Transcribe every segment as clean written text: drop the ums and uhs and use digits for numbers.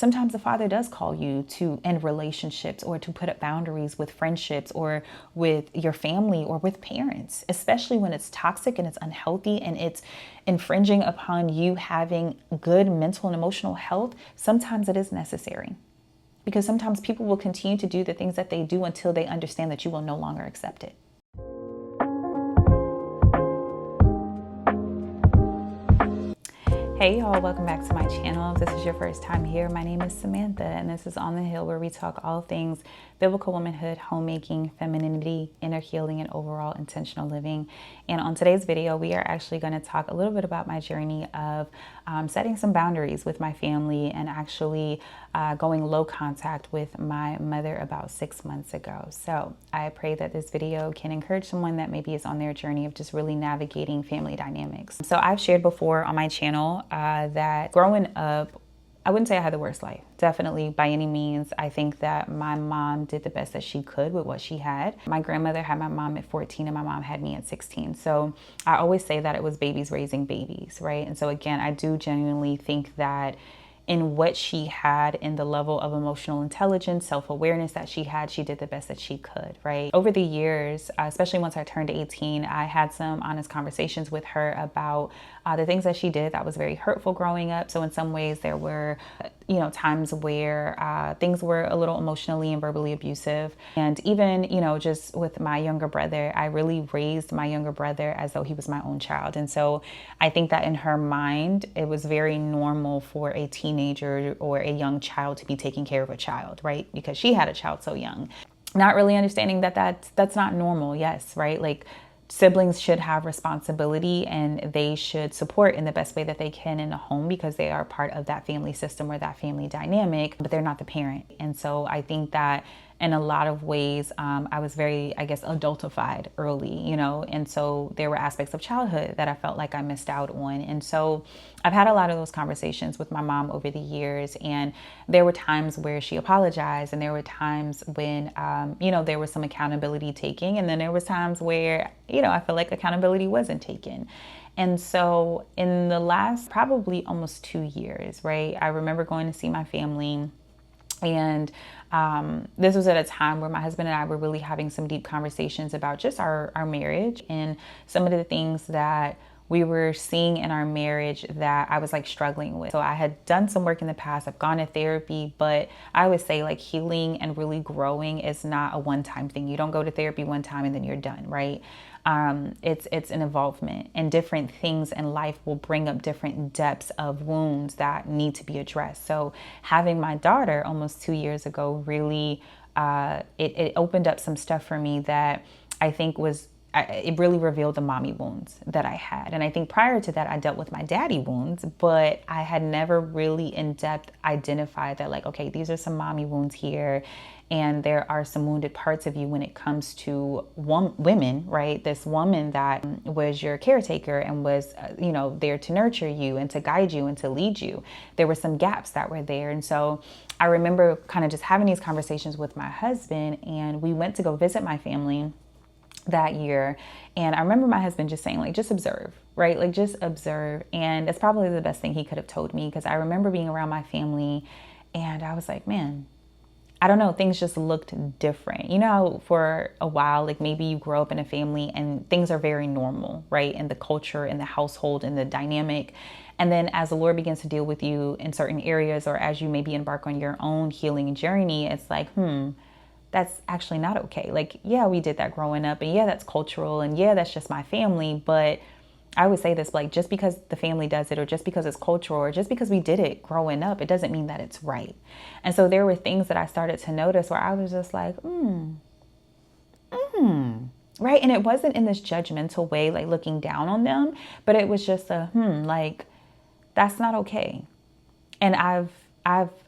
sometimes the Father does call you to end relationships or to put up boundaries with friendships or with your family or with parents, especially when it's toxic and it's unhealthy and it's infringing upon you having good mental and emotional health. Sometimes it is necessary, because sometimes people will continue to do the things that they do until they understand that you will no longer accept it. Hey y'all, welcome back to my channel. If this is your first time here, my name is Samantha, and this is On the Hill, where we talk all things biblical womanhood, homemaking, femininity, inner healing, and overall intentional living. And on today's video, we are actually going to talk a little bit about my journey of setting some boundaries with my family and actually going low contact with my mother about 6 months ago. So I pray that this video can encourage someone that maybe is on their journey of just really navigating family dynamics. So I've shared before on my channel that growing up, I wouldn't say I had the worst life. Definitely, by any means. I think that my mom did the best that she could with what she had. My grandmother had my mom at 14 and my mom had me at 16. So I always say that it was babies raising babies, right? And so again, I do genuinely think that in what she had, in the level of emotional intelligence, self-awareness that she had, she did the best that she could, right? Over the years, especially once I turned 18, I had some honest conversations with her about the things that she did that was very hurtful growing up. So in some ways there were, times where things were a little emotionally and verbally abusive. And even, just with my younger brother, I really raised my younger brother as though he was my own child. And so I think that in her mind, it was very normal for a teenager or a young child to be taking care of a child, right? Because she had a child so young. Not really understanding that that's not normal. Yes, right? Like, siblings should have responsibility and they should support in the best way that they can in the home because they are part of that family system or that family dynamic, but they're not the parent. And so I think that in a lot of ways, I was very, adultified early, and so there were aspects of childhood that I felt like I missed out on. And so I've had a lot of those conversations with my mom over the years, and there were times where she apologized, and there were times when, there was some accountability taking, and then there was times where, I feel like accountability wasn't taken. And so in the last probably almost 2 years, right, I remember going to see my family. And this was at a time where my husband and I were really having some deep conversations about just our marriage and some of the things that we were seeing in our marriage that I was struggling with. So I had done some work in the past. I've gone to therapy, but I always say healing and really growing is not a one-time thing. You don't go to therapy one time and then you're done, right? It's an involvement, and different things in life will bring up different depths of wounds that need to be addressed. So having my daughter almost 2 years ago really, it opened up some stuff for me that I think it really revealed the mommy wounds that I had. And I think prior to that, I dealt with my daddy wounds, but I had never really in depth identified that okay, these are some mommy wounds here. And there are some wounded parts of you when it comes to women, right? This woman that was your caretaker and was, there to nurture you and to guide you and to lead you. There were some gaps that were there. And so I remember kind of just having these conversations with my husband, and we went to go visit my family that year. And I remember my husband just saying, just observe, right? Just observe. And it's probably the best thing he could have told me, because I remember being around my family and I was like, man, I don't know, things just looked different. For a while, maybe you grow up in a family and things are very normal, right? In the culture, in the household, in the dynamic. And then as the Lord begins to deal with you in certain areas, or as you maybe embark on your own healing journey, it's that's actually not okay. Yeah, we did that growing up, and yeah, that's cultural, and yeah, that's just my family. But I always say this, just because the family does it, or just because it's cultural, or just because we did it growing up, it doesn't mean that it's right. And so there were things that I started to notice where I was just right? And it wasn't in this judgmental way, looking down on them, but it was just that's not okay. And I've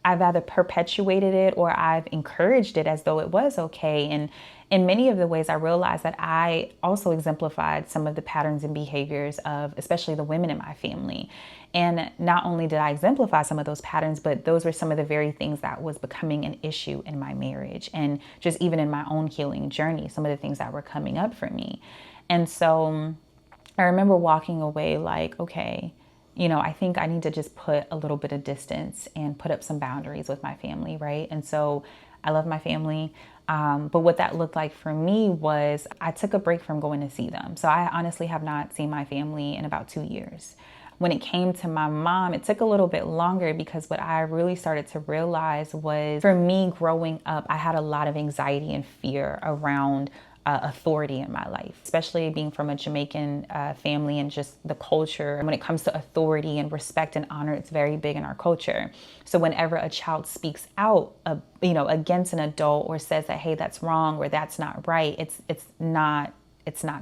either perpetuated it or I've encouraged it as though it was okay. And in many of the ways, I realized that I also exemplified some of the patterns and behaviors of especially the women in my family. And not only did I exemplify some of those patterns, but those were some of the very things that was becoming an issue in my marriage, and just even in my own healing journey, some of the things that were coming up for me. And so I remember walking away okay, I think I need to just put a little bit of distance and put up some boundaries with my family, right? And so I love my family. But what that looked like for me was I took a break from going to see them. So I honestly have not seen my family in about 2 years. When it came to my mom, it took a little bit longer because what I really started to realize was for me growing up, I had a lot of anxiety and fear around authority in my life, especially being from a Jamaican family and just the culture. When it comes to authority and respect and honor, it's very big in our culture. So whenever a child speaks out, against an adult or says that, hey, that's wrong or that's not right, it's not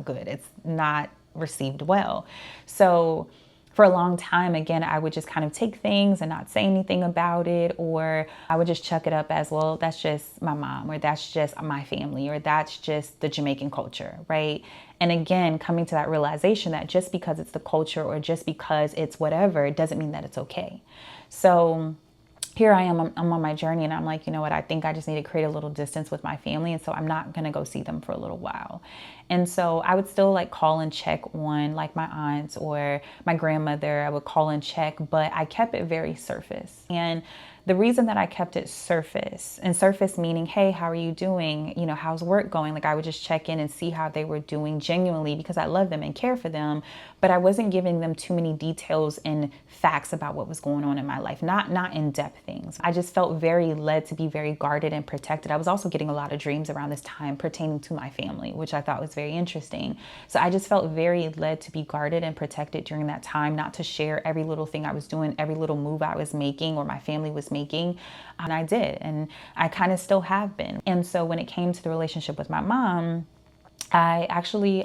good. It's not received well. So for a long time, again, I would just kind of take things and not say anything about it, or I would just chuck it up as, well, that's just my mom, or that's just my family, or that's just the Jamaican culture, right? And again, coming to that realization that just because it's the culture or just because it's whatever, it doesn't mean that it's okay. So here I am, I'm on my journey, and I'm like, you know what, I think I just need to create a little distance with my family. And so I'm not going to go see them for a little while. And so I would still like call and check on like my aunts or my grandmother. I would call and check, but I kept it very surface. And the reason that I kept it surface, and surface meaning, hey, how are you doing? How's work going? Like I would just check in and see how they were doing genuinely because I love them and care for them. But I wasn't giving them too many details and facts about what was going on in my life, not in-depth things. I just felt very led to be very guarded and protected. I was also getting a lot of dreams around this time pertaining to my family, which I thought was very interesting. So I just felt very led to be guarded and protected during that time, not to share every little thing I was doing, every little move I was making or my family was making. And I did, and I kind of still have been. And so when it came to the relationship with my mom, I actually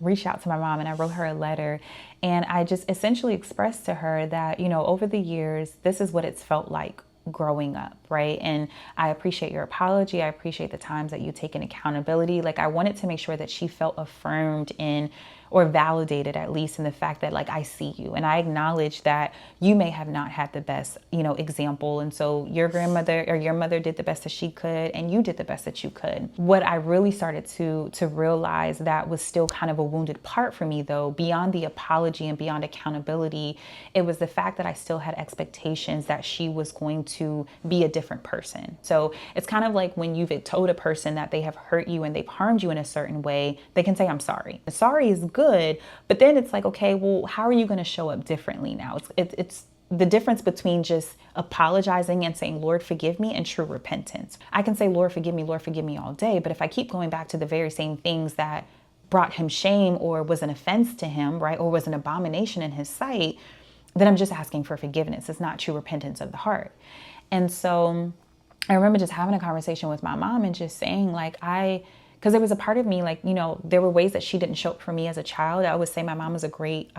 reached out to my mom and I wrote her a letter, and I just essentially expressed to her that, over the years, this is what it's felt like growing up, right? And I appreciate your apology. I appreciate the times that you take in accountability. Like I wanted to make sure that she felt affirmed in, or validated at least in the fact that like I see you and I acknowledge that you may have not had the best, example. And so your grandmother or your mother did the best that she could and you did the best that you could. What I really started to realize that was still kind of a wounded part for me though, beyond the apology and beyond accountability, it was the fact that I still had expectations that she was going to be a different person. So it's kind of like when you've told a person that they have hurt you and they've harmed you in a certain way, they can say, I'm sorry. Sorry is good, but then it's like, okay, well, how are you going to show up differently now? It's the difference between just apologizing and saying, Lord, forgive me, and true repentance. I can say, Lord, forgive me all day, but if I keep going back to the very same things that brought him shame or was an offense to him, right, or was an abomination in his sight, then I'm just asking for forgiveness. It's not true repentance of the heart. And so I remember just having a conversation with my mom and just saying like, because there was a part of me, like, there were ways that she didn't show up for me as a child. I always say my mom was a great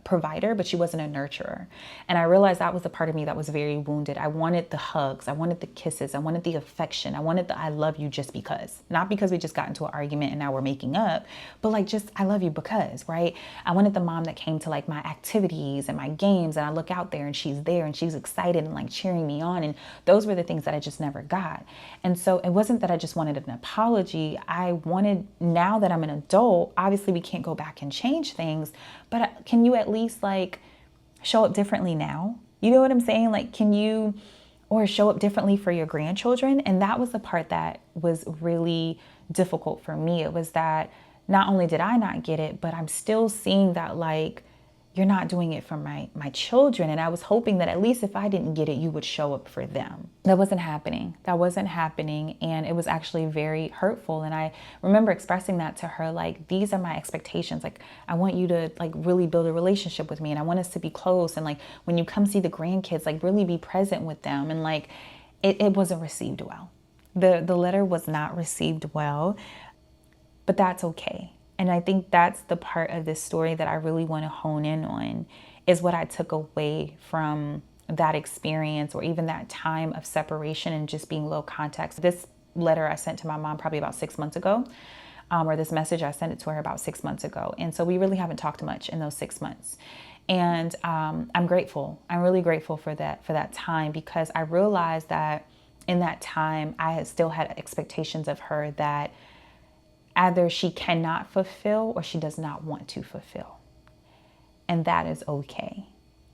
provider, but she wasn't a nurturer. And I realized that was the part of me that was very wounded. I wanted the hugs. I wanted the kisses. I wanted the affection. I wanted the I love you just because. Not because we just got into an argument and now we're making up, but like just I love you because, right? I wanted the mom that came to like my activities and my games, and I look out there and she's there and she's excited and like cheering me on. And those were the things that I just never got. And so it wasn't that I just wanted an apology. I wanted, now that I'm an adult, obviously we can't go back and change things, but can you at least like show up differently now? You know what I'm saying? Like, can you, or show up differently for your grandchildren? And that was the part that was really difficult for me. It was that not only did I not get it, but I'm still seeing that like, you're not doing it for my children. And I was hoping that at least if I didn't get it, you would show up for them. That wasn't happening. And it was actually very hurtful. And I remember expressing that to her, like, these are my expectations. Like, I want you to like really build a relationship with me, and I want us to be close. And like, when you come see the grandkids, like really be present with them. And like, it wasn't received well. The letter was not received well, but that's okay. And I think that's the part of this story that I really want to hone in on, is what I took away from that experience, or even that time of separation and just being low contact. This letter I sent to my mom probably about 6 months ago, or this message, I sent it to her about 6 months ago. And so we really haven't talked much in those 6 months. And I'm grateful. I'm really grateful for that time, because I realized that in that time, I had still had expectations of her that either she cannot fulfill or she does not want to fulfill. And that is okay.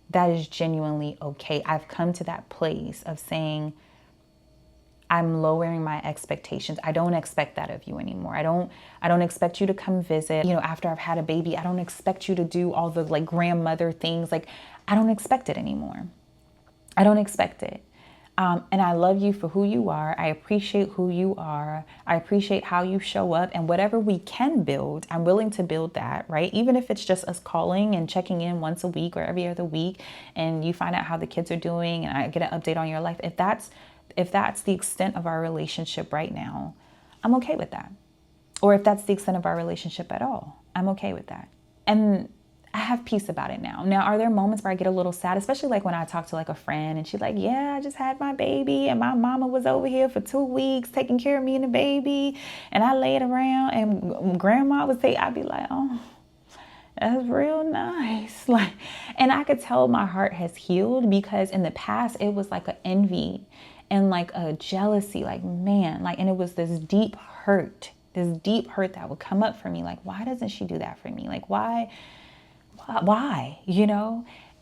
that is genuinely okay. I've come to that place of saying, I'm lowering my expectations. I don't expect that of you anymore. I don't expect you to come visit, after I've had a baby. I don't expect you to do all the like grandmother things. Like, I don't expect it anymore. I don't expect it. And I love you for who you are. I appreciate who you are. I appreciate how you show up, and whatever we can build, I'm willing to build that, right? Even if it's just us calling and checking in once a week or every other week, and you find out how the kids are doing and I get an update on your life. If that's the extent of our relationship right now, I'm okay with that. Or if that's the extent of our relationship at all, I'm okay with that. And I have peace about it now. Now, are there moments where I get a little sad, especially like when I talk to like a friend and she's like, yeah, I just had my baby and my mama was over here for 2 weeks taking care of me and the baby, and I laid around and grandma would say, I'd be like, oh, that's real nice. Like, and I could tell my heart has healed, because in the past it was like an envy and like a jealousy, like, man, like, and it was this deep hurt that would come up for me. Like, why doesn't she do that for me? Like, why,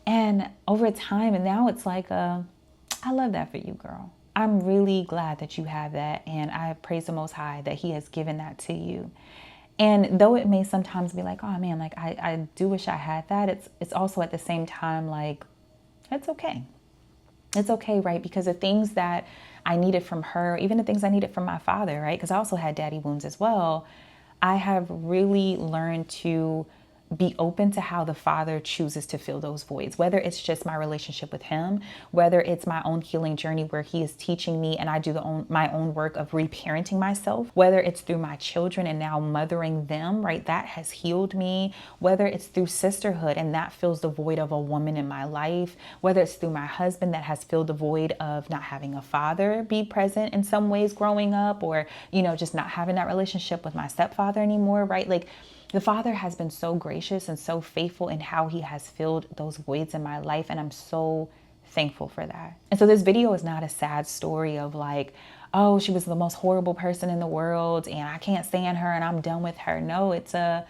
and over time, and now it's like, I love that for you, girl. I'm really glad that you have that. And I praise the Most High that He has given that to you. And though it may sometimes be like, oh man, like I do wish I had that. It's also at the same time, like, it's okay. It's okay, right? Because the things that I needed from her, even the things I needed from my father, right? Because I also had daddy wounds as well. I have really learned to be open to how the Father chooses to fill those voids, whether it's just my relationship with Him, whether it's my own healing journey where He is teaching me and I do my own work of reparenting myself, whether it's through my children and now mothering them, right? That has healed me, whether it's through sisterhood and that fills the void of a woman in my life, whether it's through my husband that has filled the void of not having a father be present in some ways growing up, or, just not having that relationship with my stepfather anymore, right? Like, the Father has been so gracious and so faithful in how He has filled those voids in my life. And I'm so thankful for that. And so this video is not a sad story of like, oh, she was the most horrible person in the world and I can't stand her and I'm done with her. No, it's a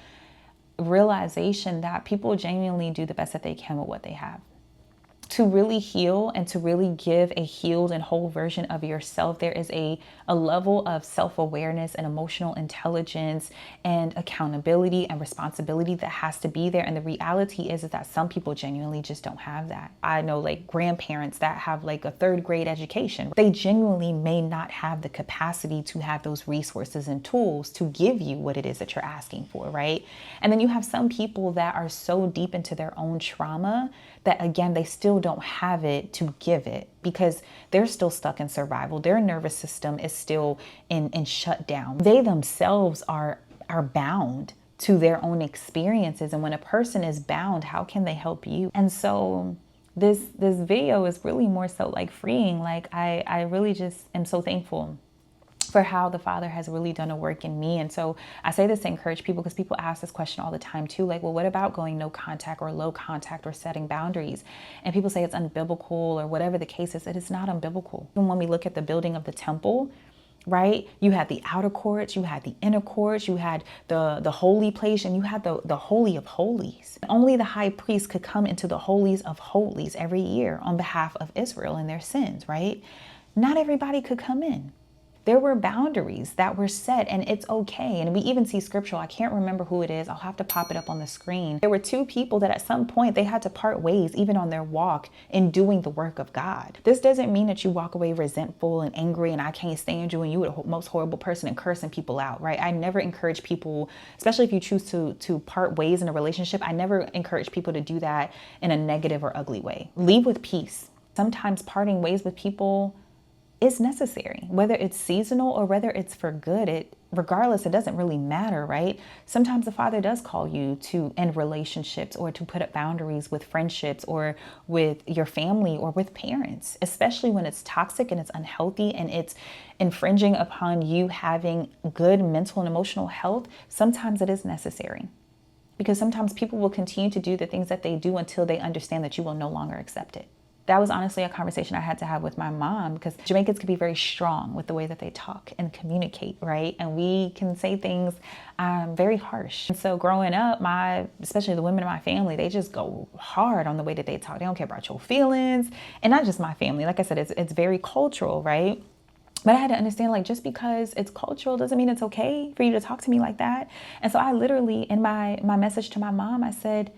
realization that people genuinely do the best that they can with what they have. To really heal and to really give a healed and whole version of yourself, there is a level of self-awareness and emotional intelligence and accountability and responsibility that has to be there. And the reality is that some people genuinely just don't have that. I know like grandparents that have like a 3rd grade education. They genuinely may not have the capacity to have those resources and tools to give you what it is that you're asking for, right? And then you have some people that are so deep into their own trauma that, again, they still don't have it to give it because they're still stuck in survival. Their nervous system is still in shutdown. They themselves are bound to their own experiences. And when a person is bound, how can they help you? And so this video is really more so like freeing. Like I really just am so thankful for how the Father has really done a work in me. And so I say this to encourage people because people ask this question all the time too. Like, well, what about going no contact or low contact or setting boundaries? And people say it's unbiblical or whatever the case is. It is not unbiblical. Even when we look at the building of the temple, right? You had the outer courts, you had the inner courts, you had the holy place, and you had the holy of holies. Only the high priest could come into the holies of holies every year on behalf of Israel and their sins, right? Not everybody could come in. There were boundaries that were set, and it's okay. And we even see scriptural. I can't remember who it is. I'll have to pop it up on the screen. There were 2 people that at some point they had to part ways, even on their walk in doing the work of God. This doesn't mean that you walk away resentful and angry and I can't stand you and you are the most horrible person and cursing people out, right? I never encourage people, especially if you choose to part ways in a relationship, I never encourage people to do that in a negative or ugly way. Leave with peace. Sometimes parting ways with people is necessary, whether it's seasonal or whether it's for good. Regardless, it doesn't really matter, right? Sometimes the Father does call you to end relationships or to put up boundaries with friendships or with your family or with parents, especially when it's toxic and it's unhealthy and it's infringing upon you having good mental and emotional health. Sometimes it is necessary because sometimes people will continue to do the things that they do until they understand that you will no longer accept it. That was honestly a conversation I had to have with my mom, because Jamaicans can be very strong with the way that they talk and communicate, right? And we can say things very harsh. And so growing up, especially the women in my family, they just go hard on the way that they talk. They don't care about your feelings. And not just my family. Like I said, it's very cultural, right? But I had to understand, like, just because it's cultural doesn't mean it's okay for you to talk to me like that. And so I literally, in my message to my mom, I said,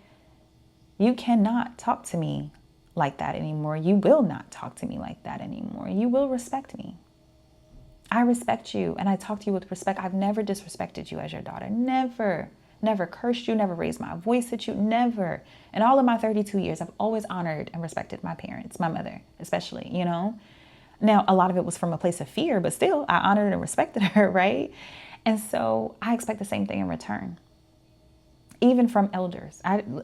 you cannot talk to me like that anymore. You will not talk to me like that anymore. You will respect me. I respect you, and I talk to you with respect. I've never disrespected you as your daughter. Never. Never cursed you, never raised my voice at you, never. In all of my 32 years, I've always honored and respected my parents, my mother especially, you know. Now, a lot of it was from a place of fear, but still, I honored and respected her, right? And so I expect the same thing in return. Even from elders.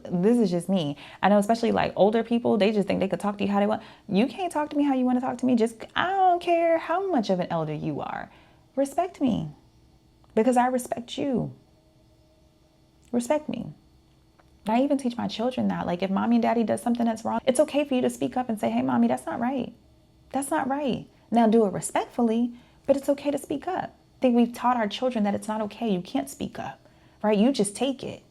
This is just me. I know, especially like older people, they just think they could talk to you how they want. You can't talk to me how you want to talk to me. I don't care how much of an elder you are. Respect me, because I respect you. Respect me. I even teach my children that, like, if mommy and daddy does something that's wrong, it's okay for you to speak up and say, hey, mommy, that's not right. That's not right. Now do it respectfully, but it's okay to speak up. I think we've taught our children that it's not okay. You can't speak up, right? You just take it.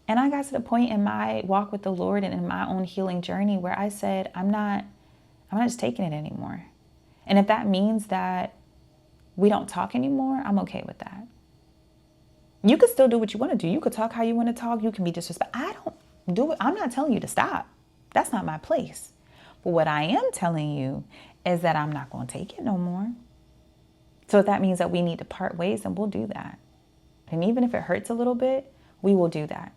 And I got to the point in my walk with the Lord and in my own healing journey where I said, I'm not just taking it anymore. And if that means that we don't talk anymore, I'm okay with that. You could still do what you want to do. You could talk how you want to talk. You can be disrespectful. I don't do it. I'm not telling you to stop. That's not my place. But what I am telling you is that I'm not going to take it no more. So if that means that we need to part ways, then we'll do that. And even if it hurts a little bit, we will do that,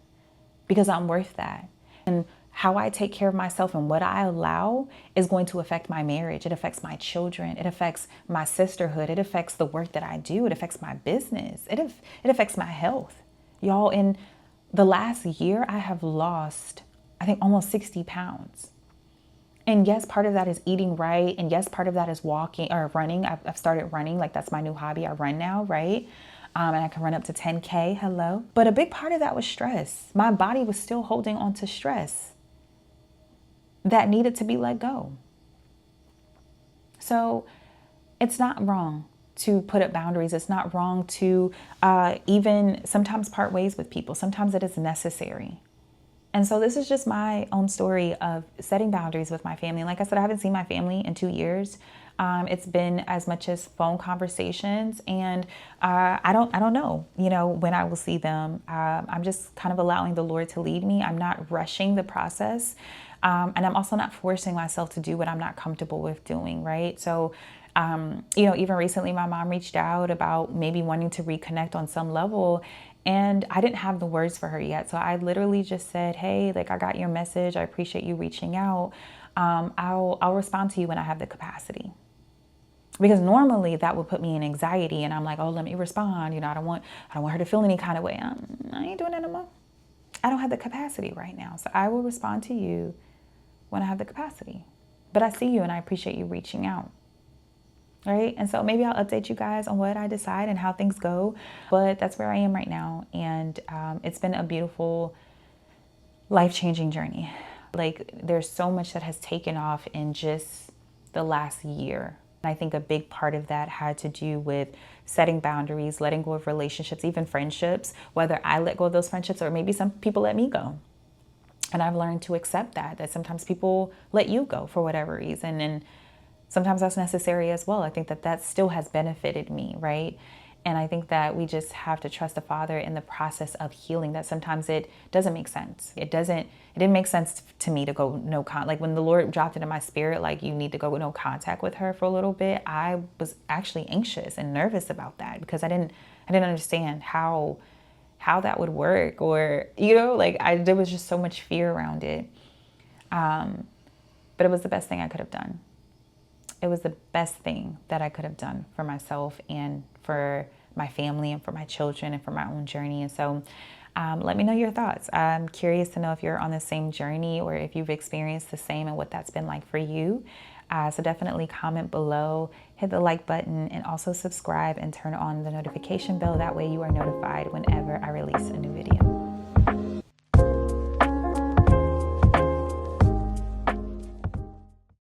because I'm worth that. And how I take care of myself and what I allow is going to affect my marriage. It affects my children. It affects my sisterhood. It affects the work that I do. It affects my business. It affects my health. Y'all, in the last year, I have lost, I think, almost 60 pounds. And yes, part of that is eating right. And yes, part of that is walking or running. I've started running. Like, that's my new hobby. I run now, right? And I can run up to 10K. Hello. But a big part of that was stress. My body was still holding on to stress that needed to be let go. So it's not wrong to put up boundaries. It's not wrong to even sometimes part ways with people. Sometimes it is necessary. And so this is just my own story of setting boundaries with my family. Like I said, I haven't seen my family in 2 years. It's been as much as phone conversations, and I don't know, when I will see them. I'm just kind of allowing the Lord to lead me. I'm not rushing the process. And I'm also not forcing myself to do what I'm not comfortable with doing, right? So, even recently my mom reached out about maybe wanting to reconnect on some level, and I didn't have the words for her yet. So I literally just said, hey, like, I got your message. I appreciate you reaching out. I'll respond to you when I have the capacity. Because normally that would put me in anxiety, and I'm like, oh, let me respond. I don't want her to feel any kind of way. I ain't doing that no more. I don't have the capacity right now. So I will respond to you when I have the capacity. But I see you and I appreciate you reaching out. Right? And so maybe I'll update you guys on what I decide and how things go. But that's where I am right now. And it's been a beautiful, life-changing journey. Like, there's so much that has taken off in just the last year. I think a big part of that had to do with setting boundaries, letting go of relationships, even friendships, whether I let go of those friendships or maybe some people let me go. And I've learned to accept that sometimes people let you go for whatever reason. And sometimes that's necessary as well. I think that still has benefited me, right? And I think that we just have to trust the Father in the process of healing, that sometimes it doesn't make sense. It didn't make sense to me to go like when the Lord dropped it in my spirit, like, you need to go no contact with her for a little bit. I was actually anxious and nervous about that because I didn't understand how that would work, or, there was just so much fear around it. But it was the best thing I could have done. It was the best thing that I could have done for myself and for my family and for my children and for my own journey. And so let me know your thoughts. I'm curious to know if you're on the same journey or if you've experienced the same and what that's been like for you. So definitely comment below, hit the like button, and also subscribe and turn on the notification bell. That way you are notified whenever I release a new video.